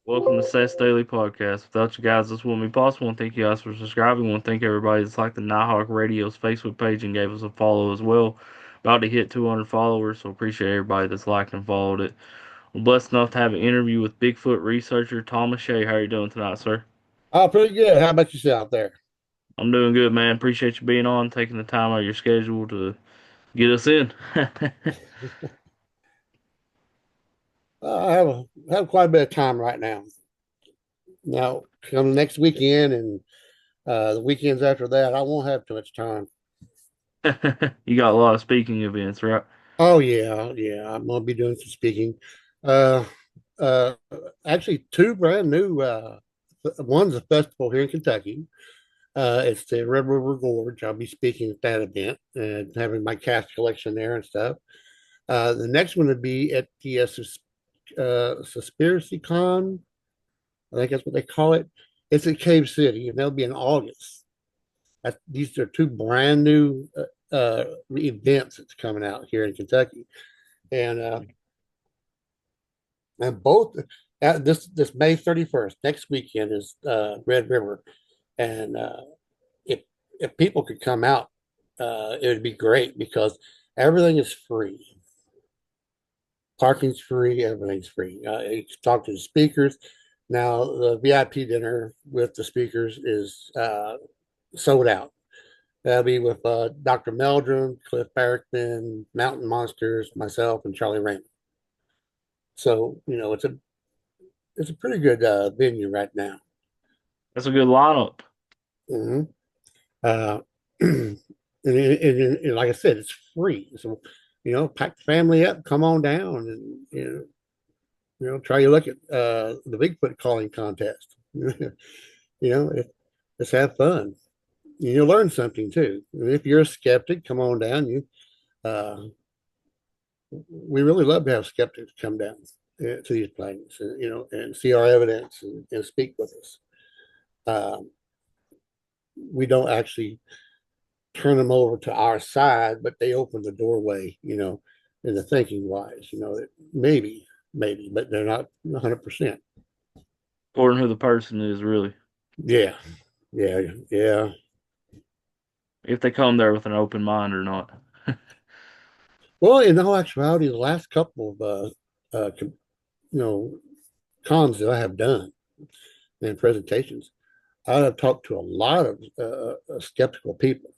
Welcome to Seth's Daily Podcast. Without you guys, this wouldn't be possible. And thank you guys for subscribing. I want to thank everybody that's liked the Nighthawk Radio's Facebook page and gave us a follow as well. About to hit 200 followers, so appreciate everybody that's liked and followed it. We're blessed enough to have an interview with Bigfoot researcher Thomas Shay. How are you doing tonight, sir? Oh, pretty good. How about yourself there? I'm doing good, man. Appreciate you being on, taking the time out of your schedule to get us in. I have quite a bit of time right now. Now, come next weekend and the weekends after that, I won't have too much time. You got a lot of speaking events, right? Oh yeah. I'm gonna be doing some speaking. Uh, uh, Actually, two brand new. One's a festival here in Kentucky. It's the Red River Gorge. I'll be speaking at that event and having my cast collection there and stuff. The next one would be at the Suspiracy Con. I think that's what they call it. It's in Cave City, and they'll be in August. These are two brand new events that's coming out here in Kentucky, and both this May 31st next weekend is Red River, and if if people could come out, it would be great because everything is free. Parking's free, everything's free. You can talk to the speakers. Now, the VIP dinner with the speakers is sold out. That'll be with Dr. Meldrum, Cliff Barrington, Mountain Monsters, myself, and Charlie Raymond. So, it's a pretty good venue right now. That's a good lineup. Mm-hmm. Uh, and like I said, it's free. So, pack the family up, come on down, and try your luck at the Bigfoot calling contest. Let's have fun. You'll learn something too. If you're a skeptic, come on down. Uh, we really love to have skeptics come down to these places, and see our evidence and speak with us. Um, we don't actually turn them over to our side, but they open the doorway, in the thinking wise, that maybe, but they're not 100%. According to who the person is, really. Yeah, yeah. If they come there with an open mind or not. Well, in all actuality, the last couple of you know cons that I have done and presentations, I have talked to a lot of skeptical people,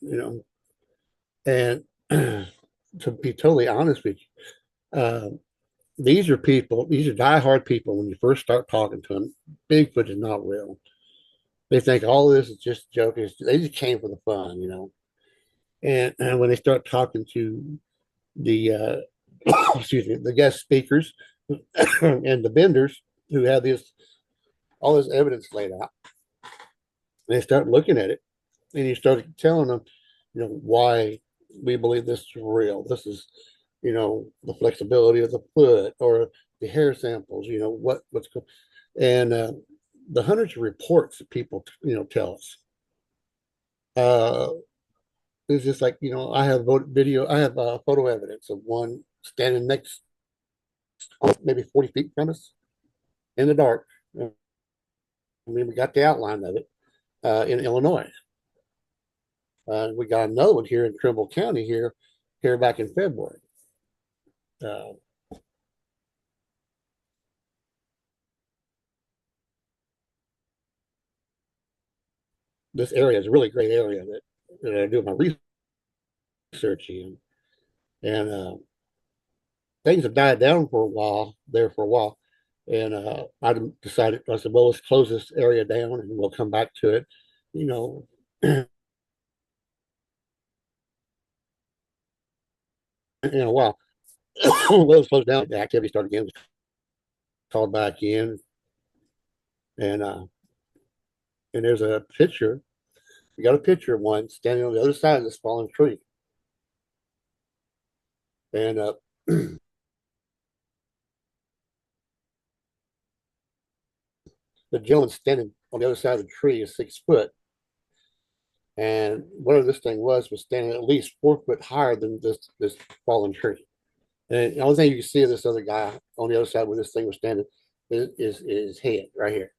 and to be totally honest with you, these are diehard people. When you first start talking to them, Bigfoot is not real. They think all this is just a joke. They just came for the fun, And when they start talking to the excuse me, the guest speakers and the vendors who have this all this evidence laid out, they start looking at it, and you start telling them, why we believe this is real. This is, the flexibility of the foot or the hair samples. What's going, and the hundreds of reports that people, tell us. Uh, it's just like, I have video, I have photo evidence of one standing next, maybe 40 feet from us in the dark. I mean, we got the outline of it in Illinois. We got another one here in Trimble County here back in February. Uh, this area is a really great area that I do my research in, and things have died down for a while and I decided, I said, well, let's close this area down and we'll come back to it, you know, in a while. Well, it's closed down. The activity started again. Called back in, and there's a picture. We got a picture of one standing on the other side of this fallen tree, and the gentleman standing on the other side of the tree is 6 foot, and whatever this thing was standing at least 4 foot higher than this fallen tree. And the only thing you can see of this other guy on the other side where this thing was standing is head right here,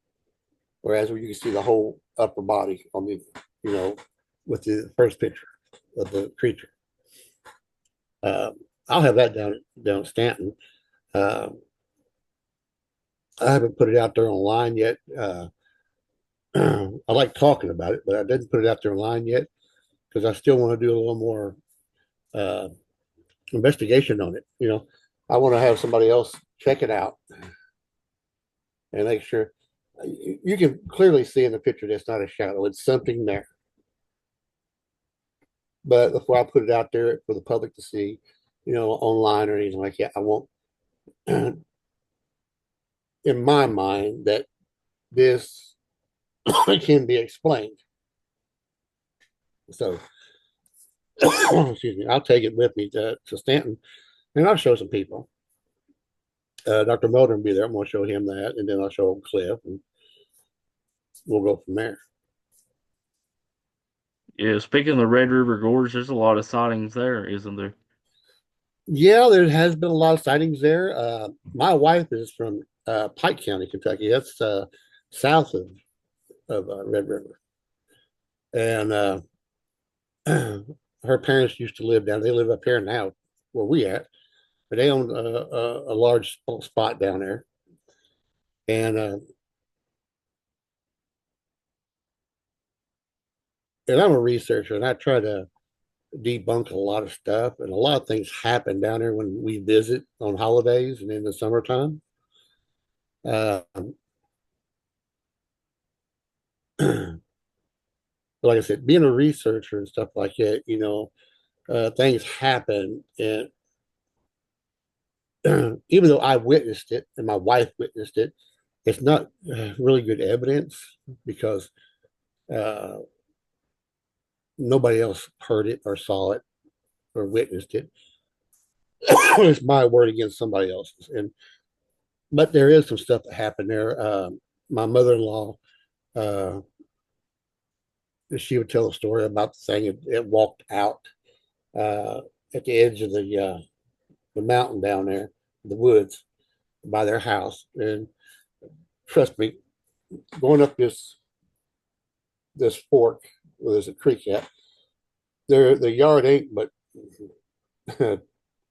whereas you can see the whole upper body on the, you know, with the first picture of the creature. Um, I'll have that down at Stanton. Um, I haven't put it out there online yet. I like talking about it, but I didn't put it out there online yet because I still want to do a little more uh, investigation on it. You know, I want to have somebody else check it out and make sure. You can clearly see in the picture that's not a shadow; it's something there. But before I put it out there for the public to see, you know, online or anything like that, I want, in my mind, that this can be explained. So, excuse me, I'll take it with me to Stanton and I'll show some people. Dr. Melder will be there. I'm going to show him that, and then I'll show Cliff, and we'll go from there. Yeah, speaking of the Red River Gorge, there's a lot of sightings there, isn't there? Yeah, there has been a lot of sightings there. My wife is from Pike County, Kentucky. That's south of Red River, and her parents used to live down. They live up here now, where we at, but they own a large spot down there, and I'm a researcher, and I try to debunk a lot of stuff, and a lot of things happen down there when we visit on holidays and in the summertime. Um, like I said, being a researcher and stuff like that, you know, things happen, and even though I witnessed it and my wife witnessed it, it's not really good evidence because uh, nobody else heard it or saw it or witnessed it. It's my word against somebody else's, and but there is some stuff that happened there. My mother-in-law, uh, she would tell a story about the thing. It walked out uh, at the edge of the mountain down there, the woods by their house, and trust me, going up this fork where there's a creek at, there the yard ain't but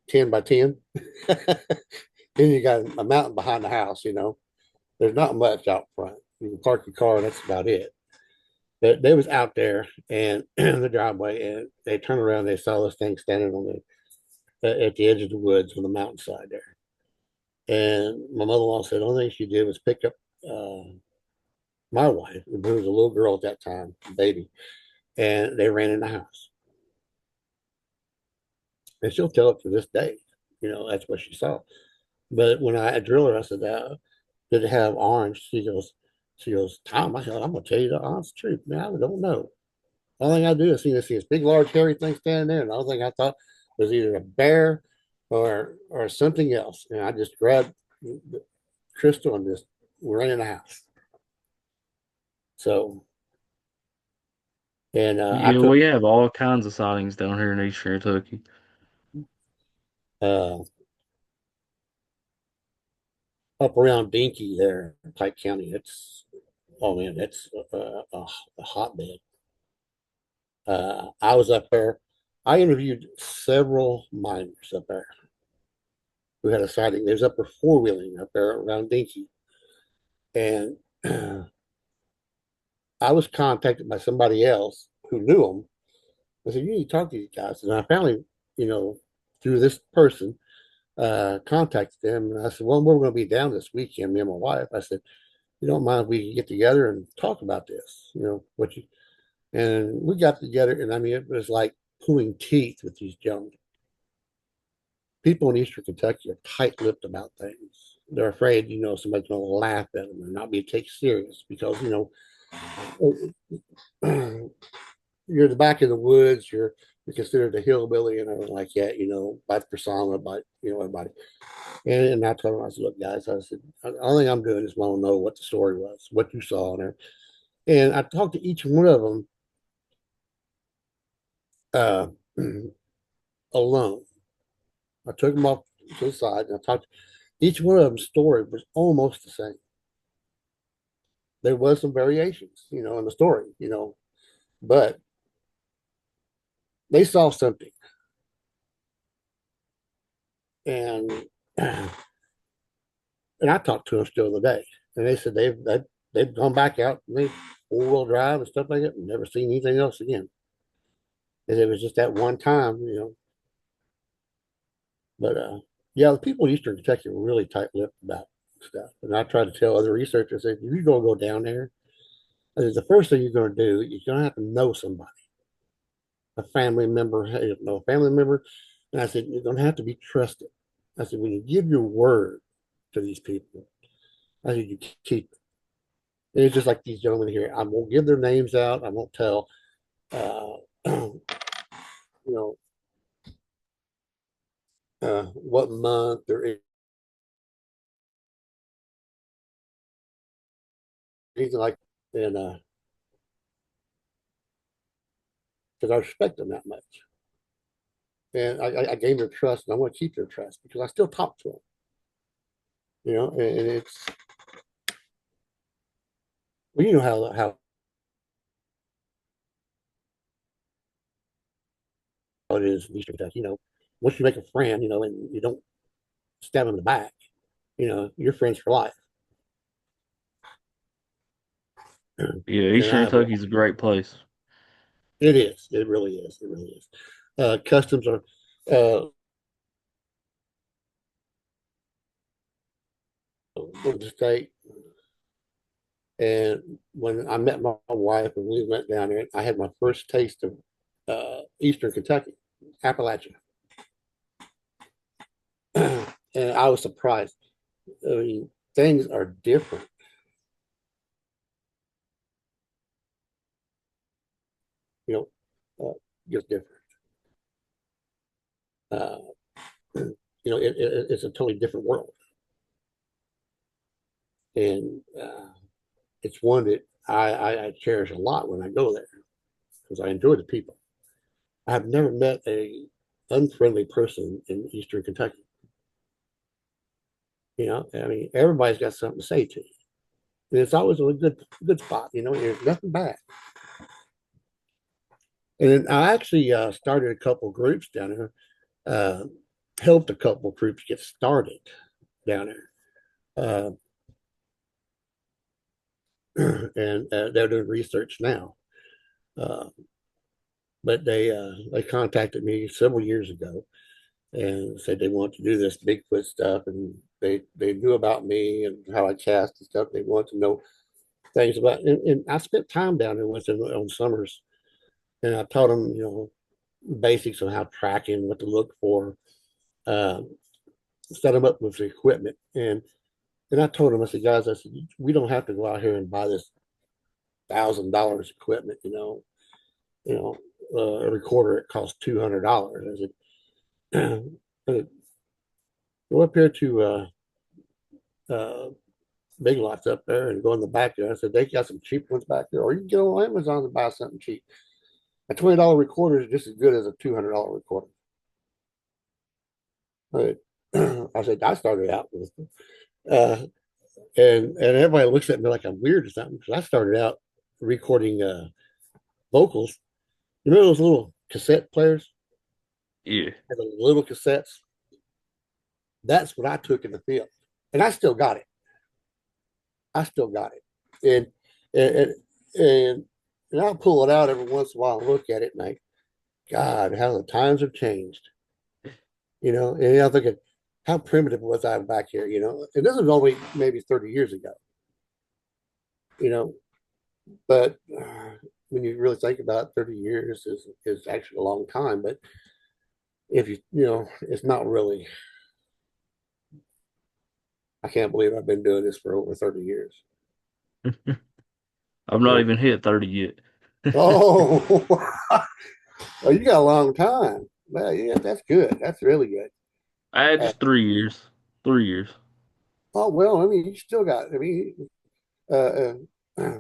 10 by 10. Then you got a mountain behind the house. You know, there's not much out front. You can park your car, and that's about it. But they was out there and the driveway, and they turned around. They saw this thing standing on the at the edge of the woods on the mountainside there. And my mother-in-law said the only thing she did was pick up my wife, who was a little girl at that time, a baby, and they ran in the house. And she'll tell it to this day. You know, that's what she saw. But when I drilled her, I said, "Did it have orange?" She goes, "Tom," I said, "I'm gonna tell you the honest truth, man. I don't know. The only thing I do is see this big, large, hairy thing standing there, and the only thing I thought was either a bear or something else." And I just grabbed the crystal and just ran in the house. So, and I Yeah, took we have all kinds of sightings down here in Eastern Kentucky. uh, up around Dinky there, in Pike County. It's oh man, it's a hotbed. I was up there. I interviewed several miners up there who had a sighting. There's up there four wheeling up there around Dinky, and I was contacted by somebody else who knew them. I said, "You need to talk to these guys." And I finally, you know, through this person, contacted them. And I said, "Well, we're going to be down this weekend, me and my wife." I said, "You don't mind if we get together and talk about this? You know, what you," and we got together, and I mean, it was like pulling teeth with these gentlemen. People in Eastern Kentucky are tight-lipped about things. They're afraid, you know, somebody's going to laugh at them and not be taken serious because, you know, you're the back of the woods. You're considered a hillbilly and everything like that, you know, by the persona, by you know everybody. And I told him, I said, "Look, guys," I said, "the only thing I'm doing is want to know what the story was, what you saw in there." And I talked to each one of them uh, alone. I took them off to the side and I talked. Each one of them's story was almost the same. There was some variations, in the story, but they saw something, and and I talked to them still today, and they said they've gone back out and they 4-wheel drive and stuff like that, and never seen anything else again. And it was just that one time. But yeah, the people in Eastern Kentucky were really tight-lipped about stuff, and I tried to tell other researchers that if you're going to go down there, I said, the first thing you're going to do, you're going to have to know somebody, a family member, hey, no, a family member. And I said, you're going to have to be trusted. I said, when you give your word to these people, I said, you keep it. And it's just like these gentlemen here. I won't give their names out. I won't tell, you know, what month or anything like that. And because I respect them that much. And I gave their trust, and I want to keep their trust because I still talk to them. And it's, well, you know how it is in Eastern Kentucky. Once you make a friend, and you don't stab them in the back, you're friends for life. Yeah, And Eastern I have, Kentucky's a great place. it is, it really is, it really is. Customs are, the state. And when I met my wife and we went down there, I had my first taste of Eastern Kentucky, Appalachia. And I was surprised. I mean, things are different, you just different. Uh, it's a totally different world. And it's one that I cherish a lot when I go there because I enjoy the people. I've never met a unfriendly person in Eastern Kentucky. I mean, everybody's got something to say to you. And it's always a good spot. There's nothing bad. And then I actually started a couple of groups down there, uh, helped a couple of groups get started down there. And they're doing research now. Uh, but they contacted me several years ago and said they want to do this Bigfoot stuff, and they knew about me and how I cast and stuff. They want to know things about, and I spent time down there with them on summers, and I taught them, basics on how tracking, what to look for, um, set them up with the equipment, and I told them, I said, guys, I said, we don't have to go out here and buy this $1,000 equipment, a recorder it costs $200. I said, go up here to uh, Big Lots up there and go in the back there. I said, they got some cheap ones back there, or you can go on Amazon and buy something cheap. A $20 recorder is just as good as a $200 recorder. I said, I started out with, uh, and everybody looks at me like I'm weird or something because I started out recording vocals. You know those little cassette players, Yeah. the little cassettes. That's what I took in the field, and I still got it. I still got it, and and and I'll pull it out every once in a while and look at it, and God, how the times have changed. And I'm thinking, how primitive was I back here? And this was only maybe 30 years ago. You know, but when you really think about it, 30 years is actually a long time. But if it's not really. I can't believe I've been doing this for over 30 years. I've You not know, even hit 30 yet. oh, oh, you got a long time. Well, yeah, that's good. That's really good. I had Uh, just 3 years. 3 years. oh well, I mean, you still got. I mean, uh, uh,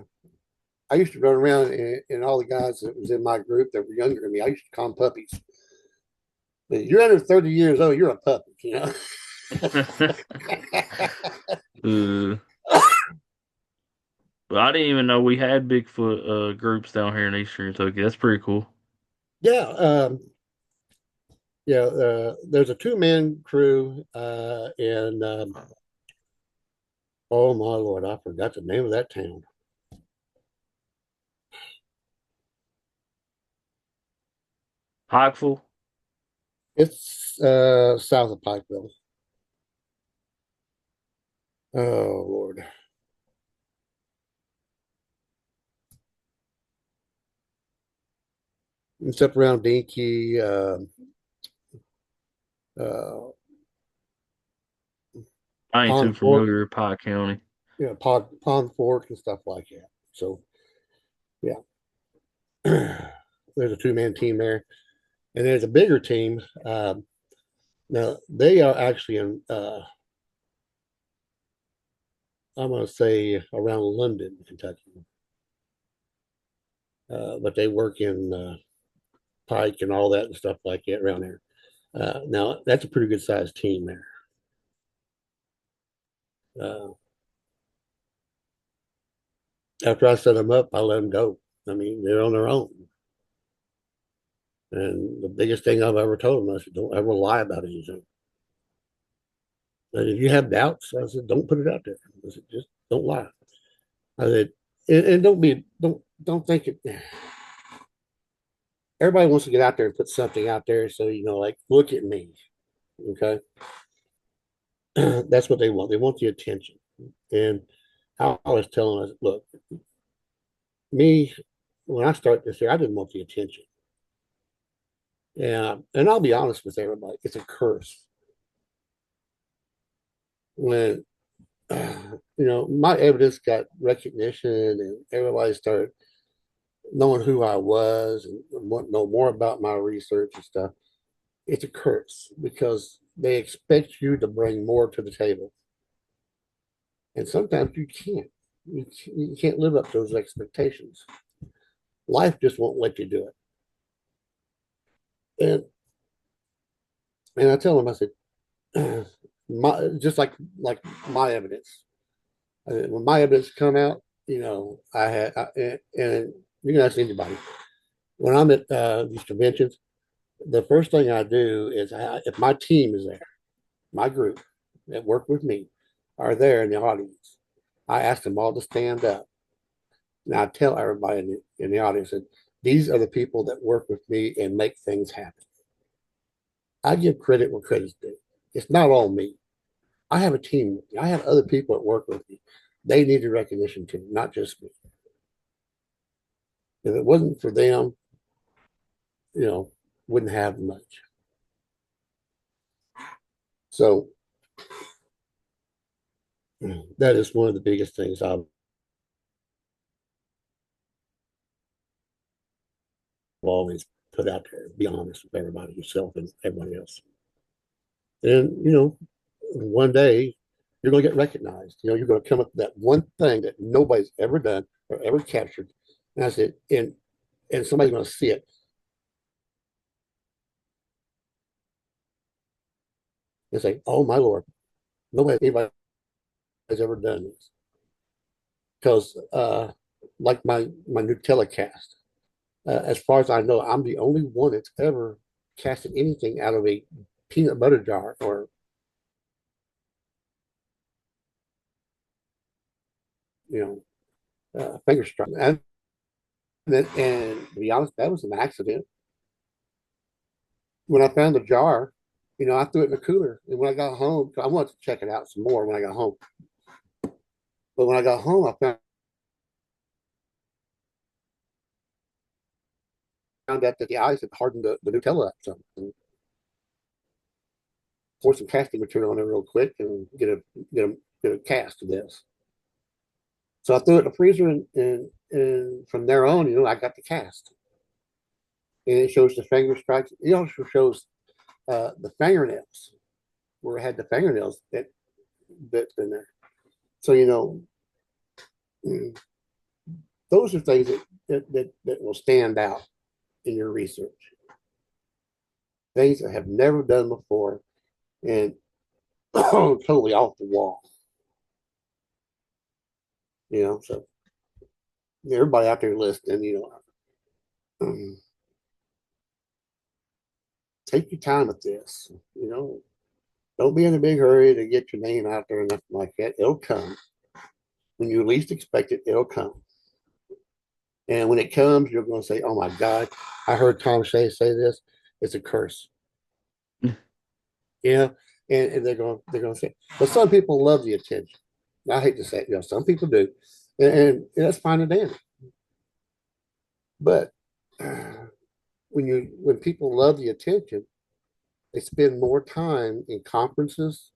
I used to run around, and all the guys that was in my group that were younger than me, I used to call them puppies. But you're under 30 years old, you're a puppy. uh, but I didn't even know we had Bigfoot groups down here in Eastern Kentucky. That's pretty cool. Yeah, yeah. There's a two-man crew, and oh my lord, I forgot the name of that town. Pikeville. It's south of Pikeville. Oh Lord, it's up around Dinky, uh, I ain't too Pond Fork, familiar with Pike County. Pond Fork, and stuff like that. So yeah, there's a two-man team there, and there's a bigger team. Now they are actually in, I'm going to say around London, Kentucky, but they work in Pike and all that and stuff like that around there. Now that's a pretty good sized team there. Uh, After I set them up, I let them go. I mean, they're on their own. And the biggest thing I've ever told them, I said, don't ever lie about anything. And if you have doubts, I said, don't put it out there. I said, just don't lie. I said, and don't think it. Everybody wants to get out there and put something out there, so like look at me, okay? That's what they want. They want the attention. And I was telling us, look, me when I started this year, I didn't want the attention. And I'll be honest with everybody, it's a curse when my evidence got recognition and everybody started knowing who I was and want to know more about my research and stuff. It's a curse because they expect you to bring more to the table, and sometimes you can't. You can't live up to those expectations. Life just won't let you do it. And I tell them, I said, just like my evidence. When my evidence come out, and you can ask anybody. When I'm at these conventions, the first thing I do is if my team is there, my group that work with me are there in the audience, I ask them all to stand up. And I tell everybody in the audience that these are the people that work with me and make things happen. I give credit where credit's due. It's not all me. I have a team with me. I have other people that work with me. They need the recognition too, not just me. If it wasn't for them, you know, wouldn't have much. So that is one of the biggest things I've always put out there. Be honest with everybody, yourself and everybody else. And one day you're going to get recognized. You're going to come up with that one thing that nobody's ever done or ever captured. And I said, and somebody's going to see it and say, "Oh my Lord, anybody has ever done this." Because like my new telecast, as far as I know, I'm the only one that's ever casted anything out of a peanut butter jar or finger strike. And to be honest, that was an accident. When I found the jar, I threw it in the cooler. And when I got home, I wanted to check it out some more when I got home. But when I got home, I found out that the ice had hardened the Nutella up some. And pour some casting material on it real quick and get a cast of this. So I threw it in the freezer, and from there on, I got the cast. And it shows the finger strikes. It also shows the fingernails where it had the fingernails that's been there. So those are things that will stand out in your research. Things I have never done before, and totally off the wall. So everybody out there listening, take your time with this. Don't be in a big hurry to get your name out there and nothing like that. It'll come when you least expect it. It'll come, and when it comes, you're going to say, "Oh my God, I heard Tom Shay say this. It's a curse." Yeah, and they're going to say, but some people love the attention. I hate to say it, some people do, and that's fine and dandy. But when people love the attention, they spend more time in conferences,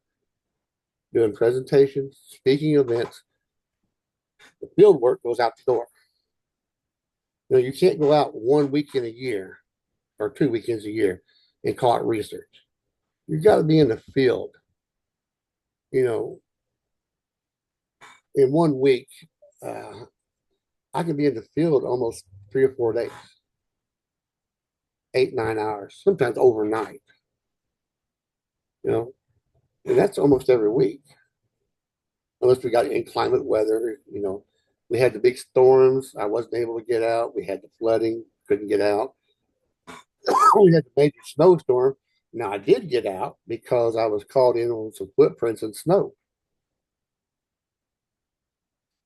doing presentations, speaking events. The field work goes out the door. You can't go out one weekend a year or 2 weekends a year and call it research. You've got to be in the field. You know, in one week, uh, I can be in the field almost 3 or 4 days, 8, 9 hours, sometimes overnight. You know, and that's almost every week, unless we got inclement weather. We had the big storms. I wasn't able to get out. We had the flooding, couldn't get out. We had the major snowstorm. Now I did get out because I was caught in on some footprints in snow.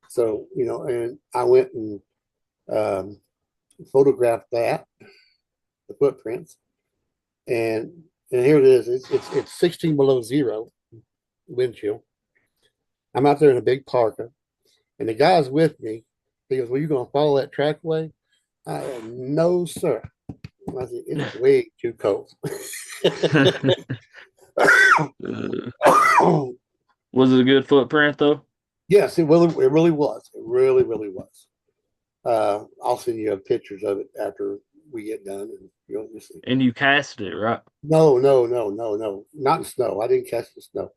So, and I went and um, photographed the footprints, and here it is. It's 16 below zero wind chill. I'm out there in a big parka, and the guy's with me. He goes, "Well, you going to follow that trackway?" I said, "No, sir." I said, "It's way too cold." Was it a good footprint though? Yes, it really was. It really, really was. I'll send you pictures of it after we get done, and you'll see. And you cast it, right? No, no, no, no, no, not in snow. I didn't cast the snow.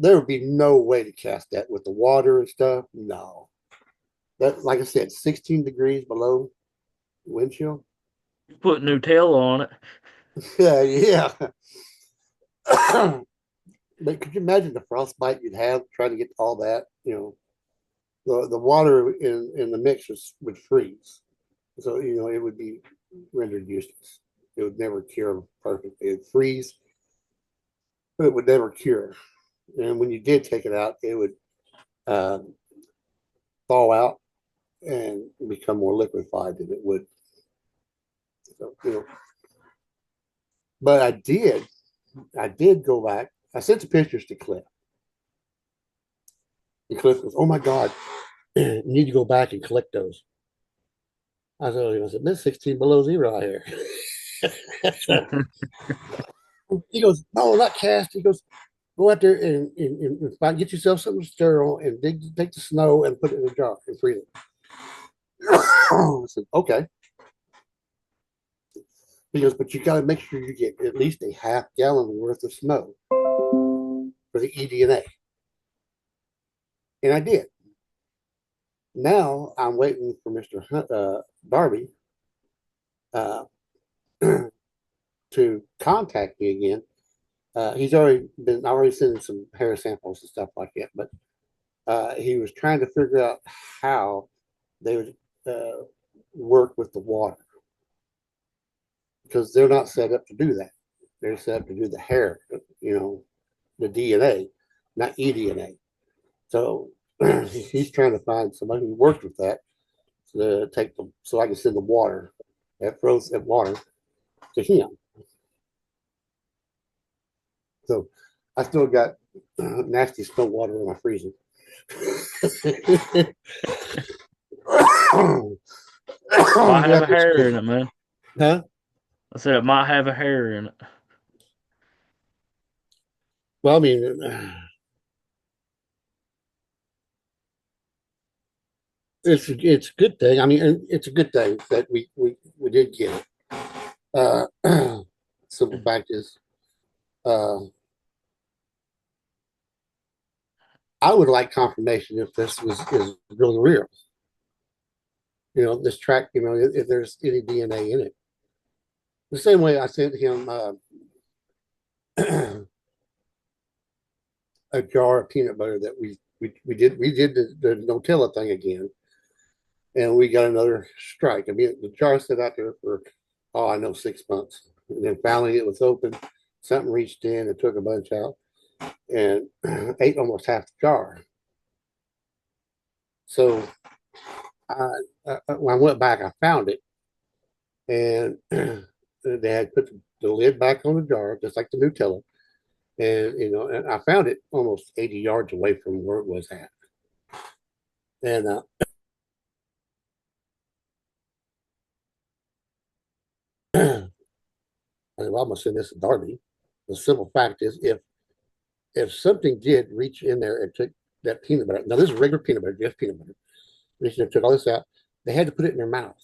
There would be no way to cast that with the water and stuff. No, that, like I said, 16 degrees below wind chill. You put Nutella on it. Yeah, yeah. But could you imagine the frostbite you'd have trying to get all that? The water in the mix would freeze, so it would be rendered useless. It would never cure perfectly. It'd freeze, but it would never cure. And when you did take it out, it would uh, thaw out and become more liquefied than it would. So. But I did go back. I sent the pictures to Cliff. And Cliff goes, "Oh my God, you need to go back and collect those." I said, "It's 16 below zero out here." He goes, "No, not cast." He goes, "Go out there and find, get yourself something sterile and take the snow and put it in a jar and freeze it." I said, "Okay." He goes, "But you got to make sure you get at least a half gallon worth of snow for the eDNA." And I did. Now I'm waiting for Mr. Darby uh, to contact me again. He's I already sent him some hair samples and stuff like that, but he was trying to figure out how they would work with the water, because they're not set up to do that. They're set up to do the hair, the DNA, not eDNA. So he's trying to find somebody who worked with that to take them, so I can send the water, that frozen water, to him. So I still got nasty snow water in my freezer. Might have Yeah, a hair in it, man. huh? I said it might have a hair in it. Well, I mean, it's a good thing. I mean, it's a good thing that we did get it. Simple fact is, uh, I would like confirmation if this is really real. This track. If there's any DNA in it. The same way I sent him a jar of peanut butter that we did the Nutella thing again, and we got another strike. I mean, the jar sat out there for, oh, I know, 6 months, and then finally it was open. Something reached in and took a bunch out, and ate almost half the jar. So when I went back, I found it, and they had put the lid back on the jar, just like the Nutella, and and I found it almost 80 yards away from where it was at, and I said, well, I'm gonna send this to Darby. The simple fact is, if something did reach in there and took that peanut butter, now this is regular peanut butter, just peanut butter, reached in and took all this out, they had to put it in their mouth.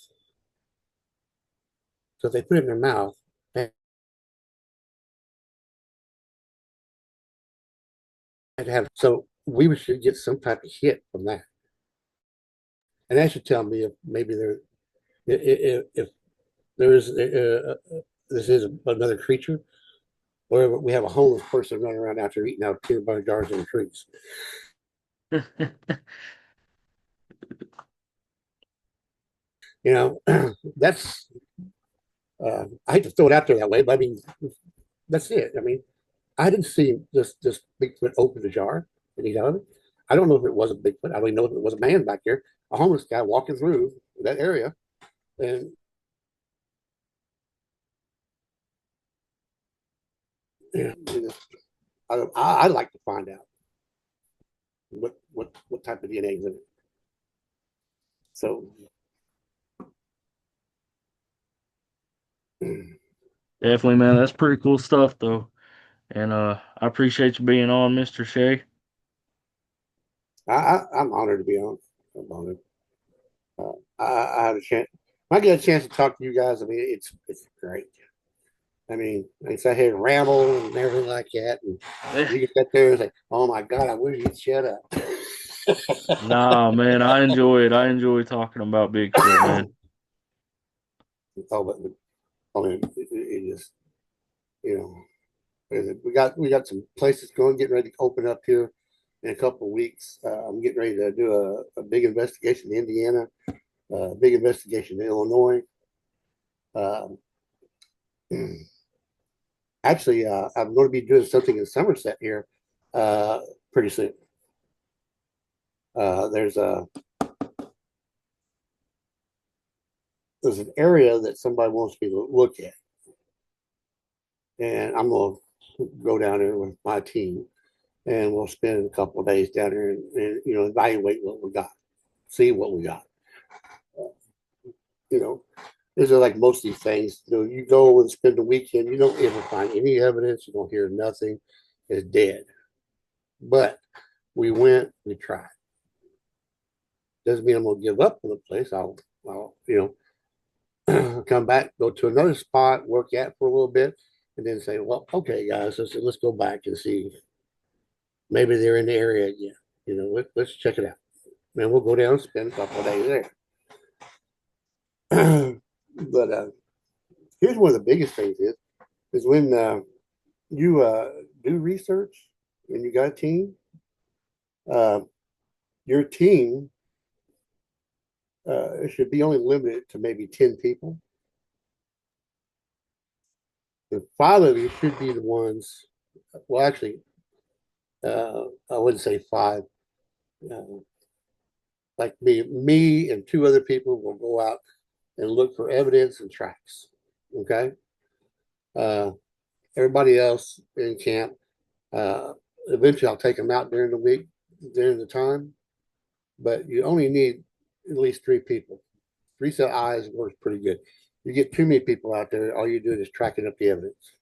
So if they put it in their mouth, they had to have. So we should get some type of hit from that, and that should tell me if maybe if there is this is another creature, or we have a homeless person running around after eating out peanut butter jars in the trees. You know, that's I hate to throw it out there that way, but I mean that's it. I mean, I didn't see this Bigfoot open the jar and eat out of it. I don't know if it was a Bigfoot. I don't even know if it was a man back there, a homeless guy walking through that area, and you know, I'd like to find out what type of DNA is in it. So Definitely, man. That's pretty cool stuff, though. And I appreciate you being on, Mr. Shay. I'm honored to be on. I'm honored. I had a chance. When I get a chance to talk to you guys, I mean, it's great. I mean, I sat here and ramble and everything like that, and you can sit there and say, "Oh my God, I wish you'd shut up." Nah, man, I enjoy it. I enjoy talking about Bigfoot, man. Oh, but I mean, it just you know, we got some places going, getting ready to open up here in a couple of weeks. I'm getting ready to do a big investigation in Indiana, a big investigation in Illinois. Um, Actually, I'm going to be doing something in Somerset here uh, pretty soon. There's an area that somebody wants me to look at, and I'm going to go down there with my team, and we'll spend a couple of days down there and evaluate what we got, see what we got. Uh, you know, these are like most of these things. You go and spend the weekend, you don't ever find any evidence, you don't hear nothing. It's dead. But we went, we tried. Doesn't mean I'm gonna give up on the place. I'll come back, go to another spot, work at for a little bit, and then say, well, okay, guys, let's go back and see. Maybe they're in the area again. Let's check it out. And we'll go down and spend a couple of days there. But here's one of the biggest things is when you do research and you got a team, uh, your team should be only limited to maybe 10 people. The five of you should be the ones, well, actually, I wouldn't say five. Uh, like me and two other people will go out and look for evidence and tracks. Okay. Uh, Everybody else in camp, uh, eventually I'll take them out during the week, during the time, but you only need at least three people. Three set of eyes works pretty good. You get too many people out there, all you do is tracking up the evidence,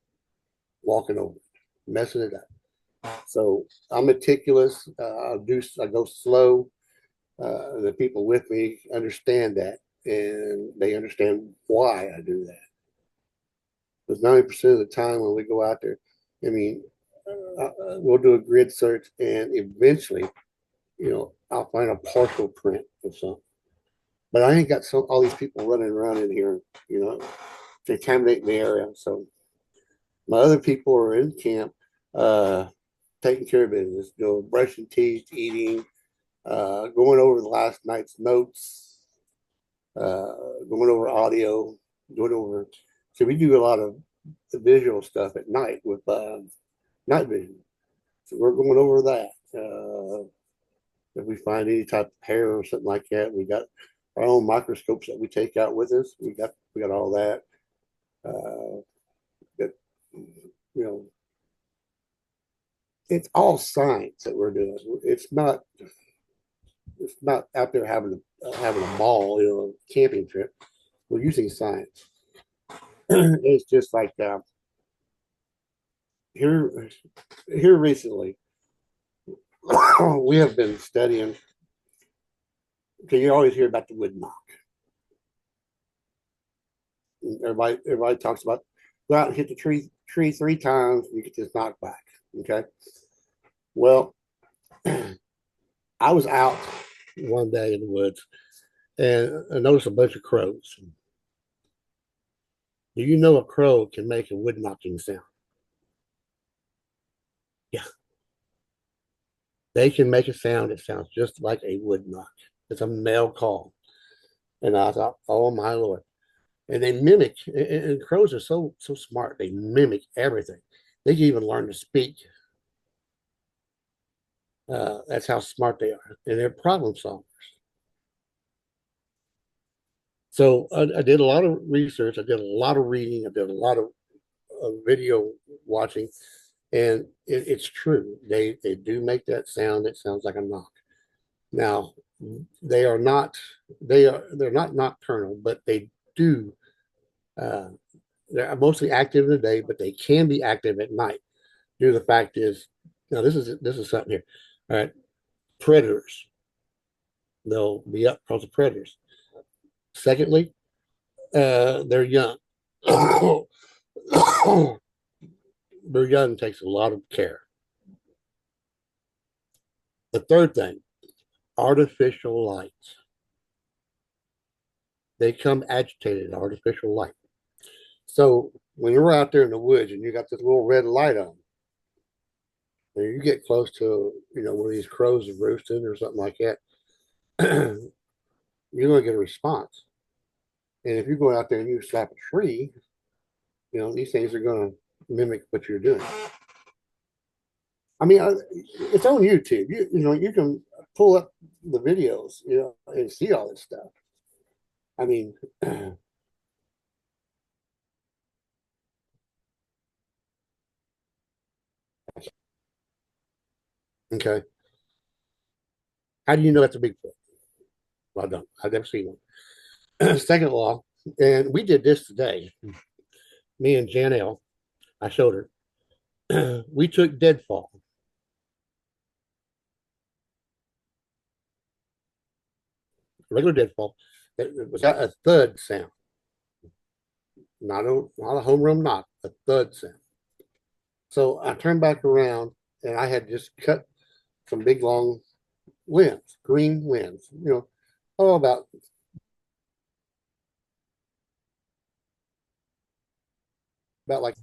walking over it, messing it up. So I'm meticulous. I go slow. The people with me understand that, and they understand why I do that. Because 90% of the time when we go out there, I mean, we'll do a grid search, and eventually, I'll find a partial print of something. But I ain't got all these people running around in here, contaminating the area. So my other people are in camp. taking care of business, brushing teeth, eating, going over the last night's notes, uh, going over audio, going over. So we do a lot of the visual stuff at night with night vision. So we're going over that. If we find any type of hair or something like that, we got our own microscopes that we take out with us. We got all that. That you know, it's all science that we're doing. It's not out there having a ball, camping trip. We're using science. It's just like here here recently, we have been studying. Okay, you always hear about the wood knock. Everybody talks about go out and hit the tree 3 times, you get this knock back. Okay. Well, I was out one day in the woods and I noticed a bunch of crows. Do you know a crow can make a wood knocking sound? Yeah, they can make a sound that sounds just like a wood knock. It's a male call. And I thought, oh my Lord. And they mimic, and crows are so smart. They mimic everything. They can even learn to speak. That's how smart they are, and they're problem solvers. So I did a lot of research. I did a lot of reading. I did a lot of video watching, and it's true. They do make that sound. It sounds like a knock. Now they are not they're not nocturnal, but they do. Uh, they're mostly active in the day, but they can be active at night. Due to the fact is, now this is something here. All right, predators. They'll be up because of predators. Secondly, they're young. Their young takes a lot of care. The third thing, artificial lights. They come agitated, artificial light. So when you're out there in the woods and you got this little red light on, and you get close to, one of these crows are roosting or something like that, you're going to get a response. And if you go out there and you slap a tree, these things are going to mimic what you're doing. I mean, it's on YouTube. You can pull up the videos, and see all this stuff. I mean, okay. How do you know that's a Bigfoot? Well, I don't. I've never seen one. Second of all, and we did this today. Me and Janelle, I showed her. We took deadfall, regular deadfall. It was got a thud sound, not a home run knock, a thud sound. So I turned back around and I had just cut some big long limbs, green limbs, about like,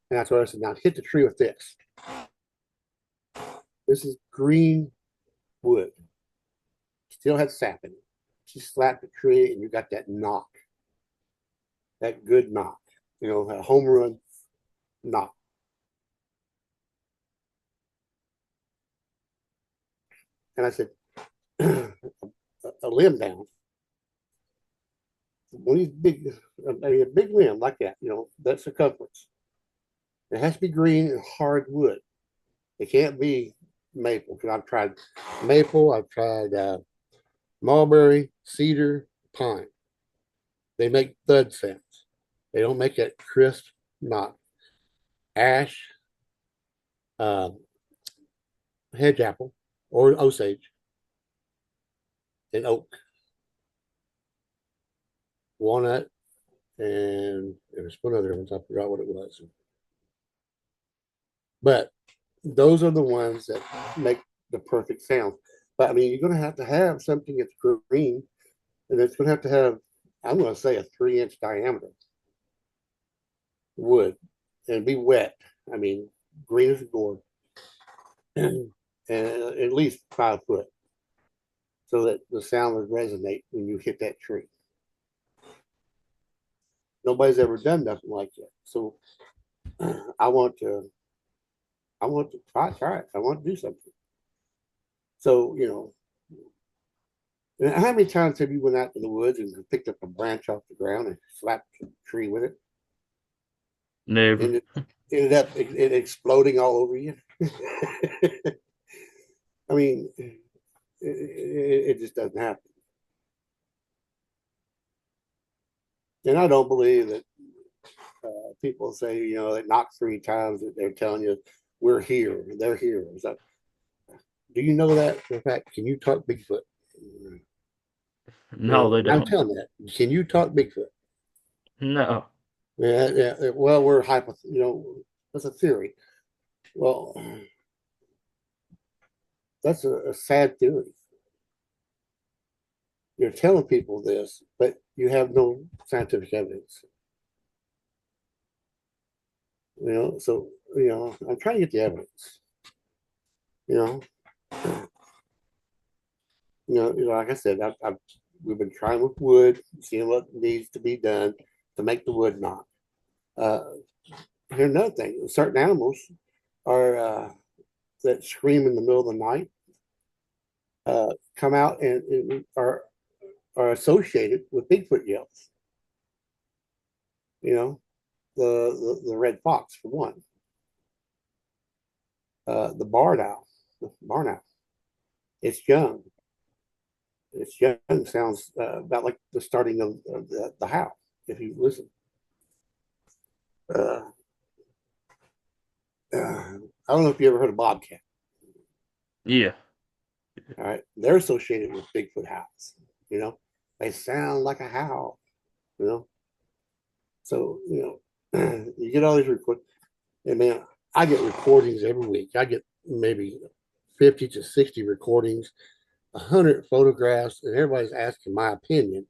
and that's what I said. Now hit the tree with this. This is green wood. Still had sap in it. She slapped the tree and you got that knock, that good knock, a home run knock. And I said, a limb down, one of these a big limb like that, that circumference. It has to be green and hard wood. It can't be maple because I've tried maple, I've tried mulberry, cedar, pine. They make thud sounds. They don't make that crisp knock. Ash, uh, hedge apple, or osage, and oak, walnut, and there was one other one. I forgot what it was. But those are the ones that make the perfect sound. But I mean, you're going to have something that's green, and it's going to have, I'm going to say, a 3-inch diameter wood and be wet. I mean, green as a gourd. and at least 5 foot, so that the sound would resonate when you hit that tree. Nobody's ever done nothing like that. So I want to, I want to try it. I want to do something. So and how many times have you went out in the woods and picked up a branch off the ground and slapped a tree with it, Never. and it ended up it exploding all over you? I mean, it just doesn't happen. And I don't believe that people say, they knock 3 times that they're telling you we're here, they're here. Is that, do you know that for a fact? Can you talk Bigfoot? No, they I'm don't. telling that. Can you talk Bigfoot? No. Yeah, yeah. Well, we're hypo. That's a theory. Well, that's a sad theory. You're telling people this, but you have no scientific evidence. So I'm trying to get the evidence. You know, like I said, we've been trying with wood, seeing what needs to be done to make the wood knock. Uh, Here's another thing: certain animals are that scream in the middle of the night come out and are associated with Bigfoot yells. You know, the red fox for one, the barn owl. It's young. It's young. Sounds about like the starting of the howl. If you listen, uh, I don't know if you ever heard of bobcat. Yeah. All right, they're associated with Bigfoot howls. You know, they sound like a howl. You know, so you get all these recordings, and man, I get recordings every week. I get maybe 50 to 60 recordings, 100 photographs, and everybody's asking my opinion.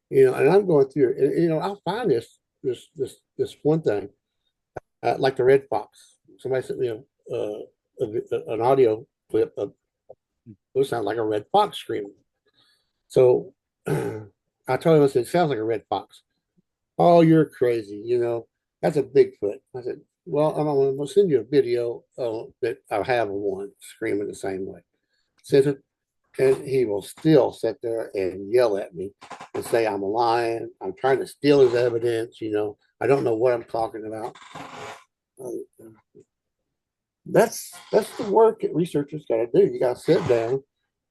And I'm going through it, and I'll find this one thing, like the red fox. Somebody sent me an audio clip of it sounds like a red fox screaming. So I told him, I said, it sounds like a red fox. Oh, you're crazy. That's a Bigfoot. I said, well, I'm going to send you a video that I have of one screaming the same way. Sent it, and he will still sit there and yell at me and say I'm lying. I'm trying to steal his evidence. I don't know what I'm talking about. Uh, that's the work that researchers got to do. You got to sit down,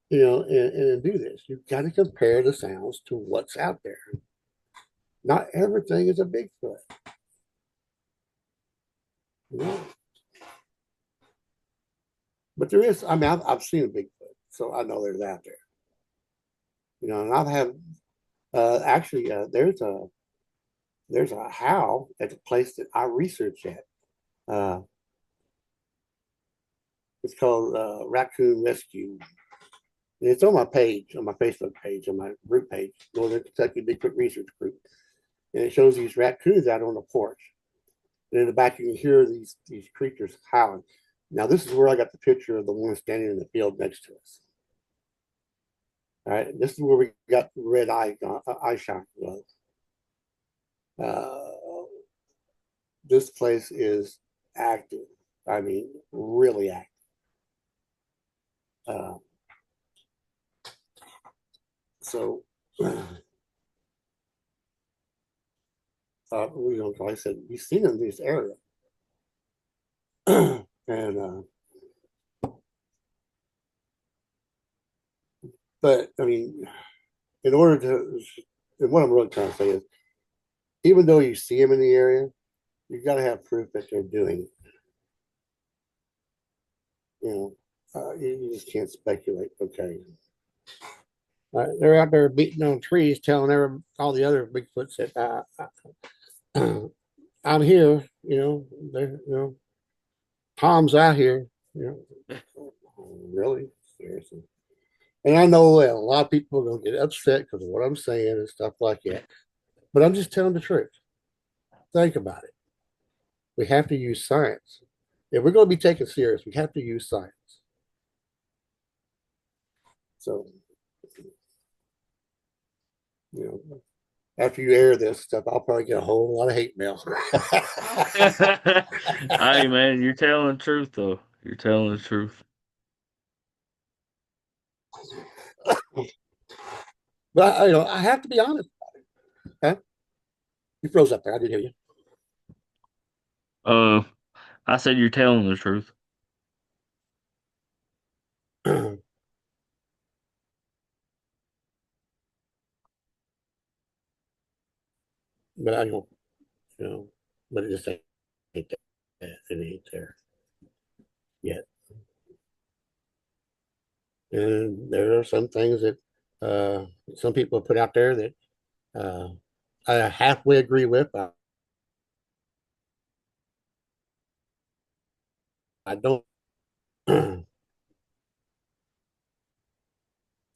and do this. You've got to compare the sounds to what's out there. Not everything is a Bigfoot. You know? But there is, I mean, I've seen a Bigfoot, so I know there's out there. And I've had, actually, there's a howl at the place that I research at. Uh, it's called Raccoon Rescue. And it's on my page, on my Facebook page, on my group page, Northern Kentucky Bigfoot Research Group. And it shows these raccoons out on the porch. And in the back, you can hear these creatures howling. Now, this is where I got the picture of the one standing in the field next to us. All right, this is where we got red eye shot. This place is active. I mean, really active. Uh, so, like I said, we've seen in this area, and but I mean, in order to, and what I'm really trying to say is, even though you see them in the area, you've got to have proof that they're doing it. You just can't speculate. Okay, they're out there beating on trees, telling all the other Bigfoots that I'm here. Tom's out here. Really, seriously. And I know that a lot of people are going to get upset because of what I'm saying and stuff like that. But I'm just telling the truth. Think about it. We have to use science. If we're going to be taken serious, we have to use science. So, you know, after you air this stuff, I'll probably get a whole lot of hate mail. Hey man, you're telling the truth though. You're telling the truth. But I have to be honest. Huh? You froze up there. I didn't hear Uh, I said you're telling the truth. you. But I don't, you know, but it just ain't that. It ain't there yet. And there are some things that some people put out there that uh, I halfway agree with. I don't.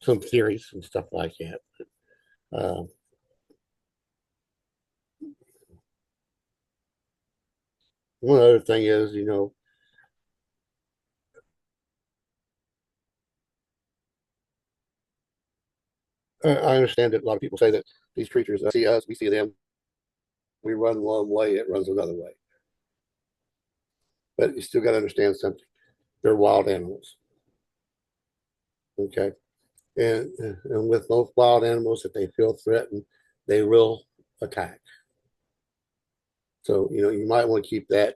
Some theories and stuff like that. Uh, One other thing is, I understand that a lot of people say that these creatures see us, we see them, we run one way, it runs another way. But you still got to understand something. They're wild animals. Okay. And with most wild animals, if they feel threatened, they will attack. So, you might want to keep that,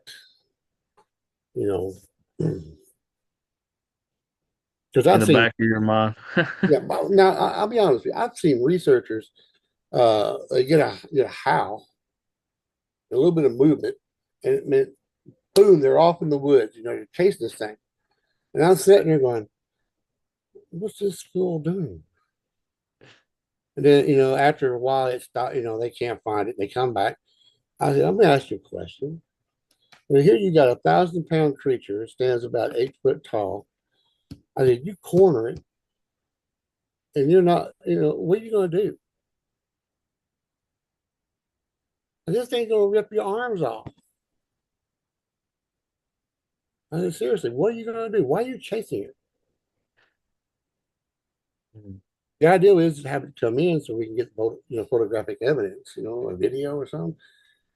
you know, because In I've the seen, back of your mind. yeah, now I'll be honest with you, I've seen researchers they get a howl, a little bit of movement, and it meant boom, they're off in the woods. You're chasing this thing. And I'm sitting there going, what's this fool doing? And then, after a while, it stopped, they can't find it. They come back. I said, I'm going to ask you a question. And here you got 1,000-pound creature, stands about 8 foot tall. I said, you corner it, and you're not, what are you going to do? And this thing's going to rip your arms off. I said, seriously, what are you going to do? Why are you chasing it? The idea is to have it come in so we can get photographic evidence, a video or something.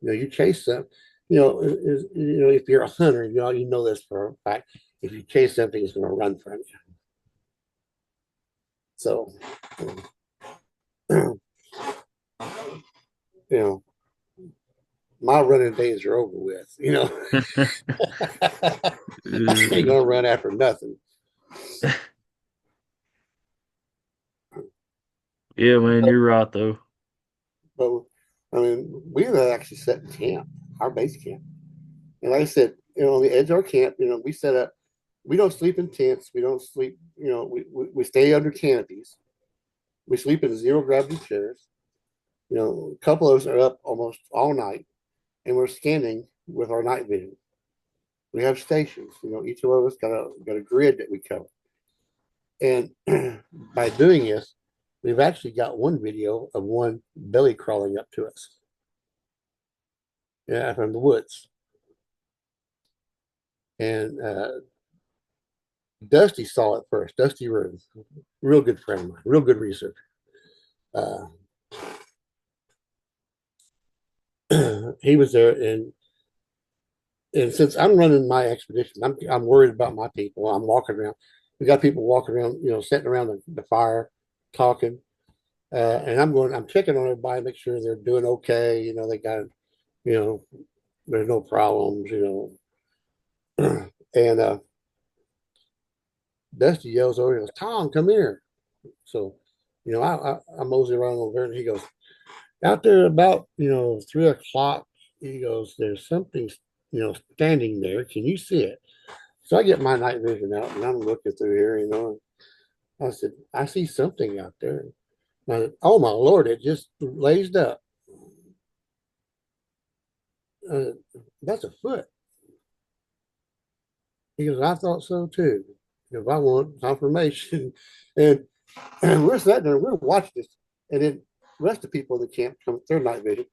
You chase them. If you're a hunter, you know this for a fact. If you chase something, it's going to run from you. So, you know, my running days are over with. I ain't gonna run after nothing. Yeah, man, you're right though. But I mean, we had actually set in camp, our base camp, and like I said, on the edge of our camp, we set up. We don't sleep in tents. We don't sleep. We stay under canopies. We sleep in zero gravity chairs. A couple of us are up almost all night, and we're scanning with our night vision. We have stations. Each of us got a grid that we cover, and by doing this, we've actually got one video of one belly crawling up to us. Yeah, from the woods. And Dusty saw it first. Dusty Room, real good friend of mine, real good researcher. Uh, he was there, and since I'm running my expedition, I'm worried about my people. I'm walking around. We got people walking around, sitting around the fire, talking, and I'm checking on everybody, make sure they're doing okay. They got, you know, there's no problems. And Dusty yells over, he goes, Tom, come here. So, I mosey around over there, and he goes, out there about, 3 o'clock, he goes, there's something, standing there. Can you see it? So I get my night vision out, and I'm looking through here, I said, I see something out there. I said, oh my Lord, it just raised up. Uh, that's a foot. He goes, I thought so too. If I want confirmation. and, and we're sitting there, we're watching this. And then the rest of the people in the camp come with their night vision.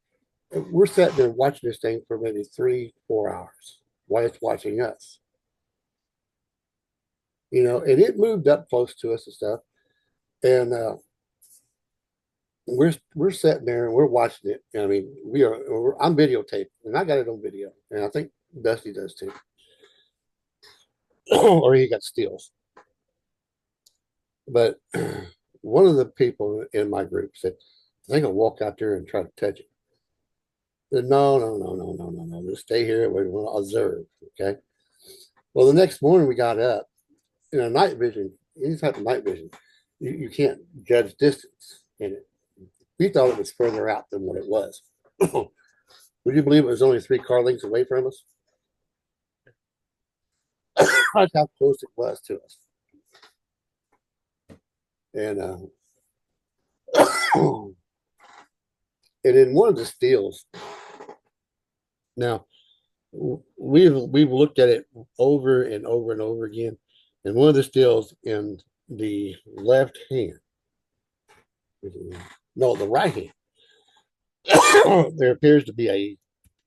And we're sitting there watching this thing for maybe 3-4 hours while it's watching us. And it moved up close to us and stuff. And we're sitting there and we're watching it. I mean, I'm videotaping, and I got it on video, and I think Dusty does too, or he got steals. But one of the people in my group said, "They're gonna walk out there and try to touch it." I said, no, no, no, no, no, no, no. Just stay here. We're going to observe. Okay. Well, the next morning we got up. Night vision, any type of night vision, you can't judge distance in it. We thought it was further out than what it was. Would you believe it was only 3 car lengths away from us? That's how close it was to us. And and in one of the steals, now we've looked at it over and over and over again. And one of the steals in the left hand, no, the right hand, there appears to be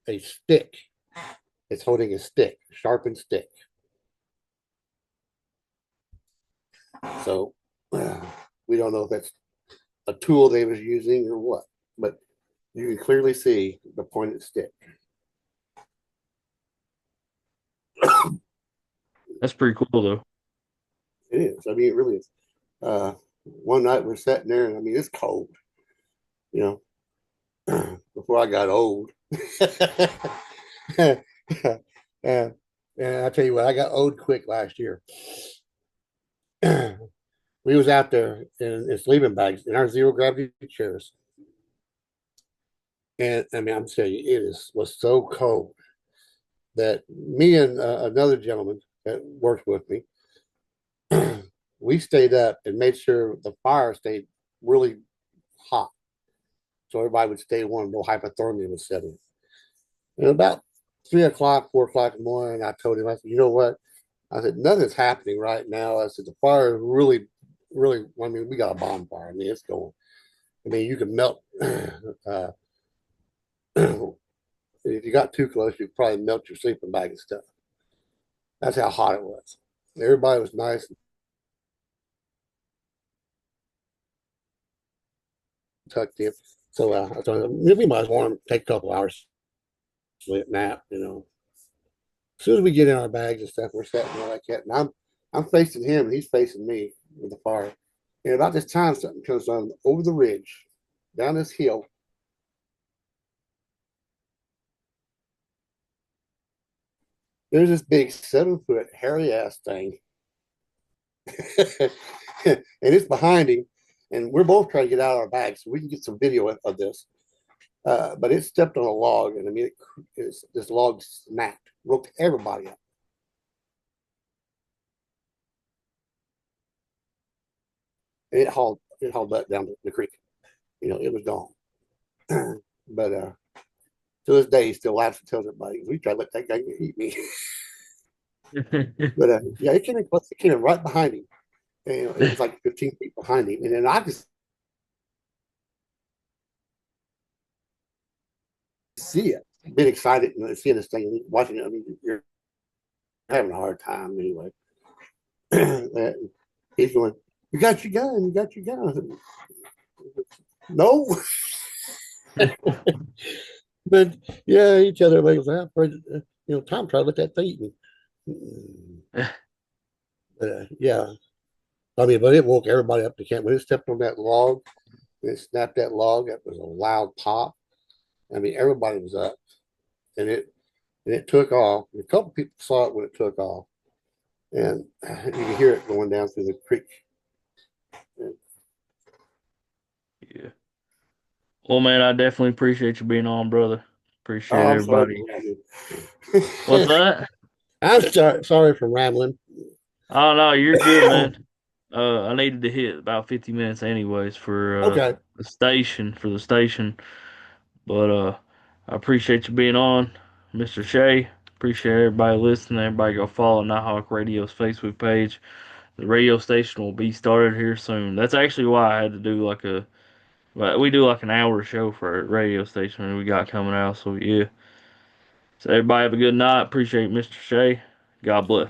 a stick. It's holding a stick, a sharpened stick. So we don't know if that's a tool they was using or what, but you can clearly see the pointed stick. That's pretty cool though. It is. I mean, it really is. One night we're sitting there, and I mean, it's cold. You before I got old. and, and I tell you what, I got old quick last year. We was out there in sleeping bags in our zero gravity chairs. And I mean, I'm telling you, was so cold that me and another gentleman that worked with me, we stayed up and made sure the fire stayed really hot, so everybody would stay warm, no hypothermia would set in. And about 3 o'clock, 4 o'clock in the morning, I told him, I said, you know what? I said, nothing's happening right now. I said, the fire is really, really, I mean, we got a bonfire. I mean, it's going. I mean, you can melt. If you got too close, you could probably melt your sleeping bag and stuff. That's how hot it was. Everybody was nice and tucked in. So I thought we might as well take a couple hours sleep nap. As soon as we get in our bags and stuff, we're sitting there like that. And I'm facing him and he's facing me with the fire. And about this time, something comes on over the ridge, down this hill. There's this big 7 foot hairy ass thing. And it's behind him. And we're both trying to get out of our bags so we can get some video of this. But it stepped on a log, and I mean, this log snapped, broke everybody up. And it hauled that down the creek. It was gone. But to this day, he still laughs and tells everybody, we tried to let that guy eat me. But yeah, it came in right behind him. And, it was like 15 feet behind him. And then I just see it. Been excited, seeing this thing and watching it. I mean, you're having a hard time anyway. He's going, you got your gun, you got your gun. Said, no. But yeah, each other was out for Tom tried to let that thing eat me. But yeah, I mean, but it woke everybody up to camp when it stepped on that log. It snapped that log. It was a loud pop. I mean, everybody was up, and it took off. A couple people saw it when it took off, and you could hear it going down through the creek. Yeah. Well, man, I definitely appreciate you being on, brother. Appreciate Oh, I'm sorry everybody. What's that? I'm sorry for rambling. Oh no, you're good, man. I needed to hit about 50 minutes anyways Okay. for the station. But I appreciate you being on, Mr. Shay. Appreciate everybody listening. Everybody go follow Nighthawk Radio's Facebook page. The radio station will be started here soon. That's actually why I had to do we do like an hour show for a radio station we got coming out. So yeah. So everybody have a good night. Appreciate Mr. Shay. God bless.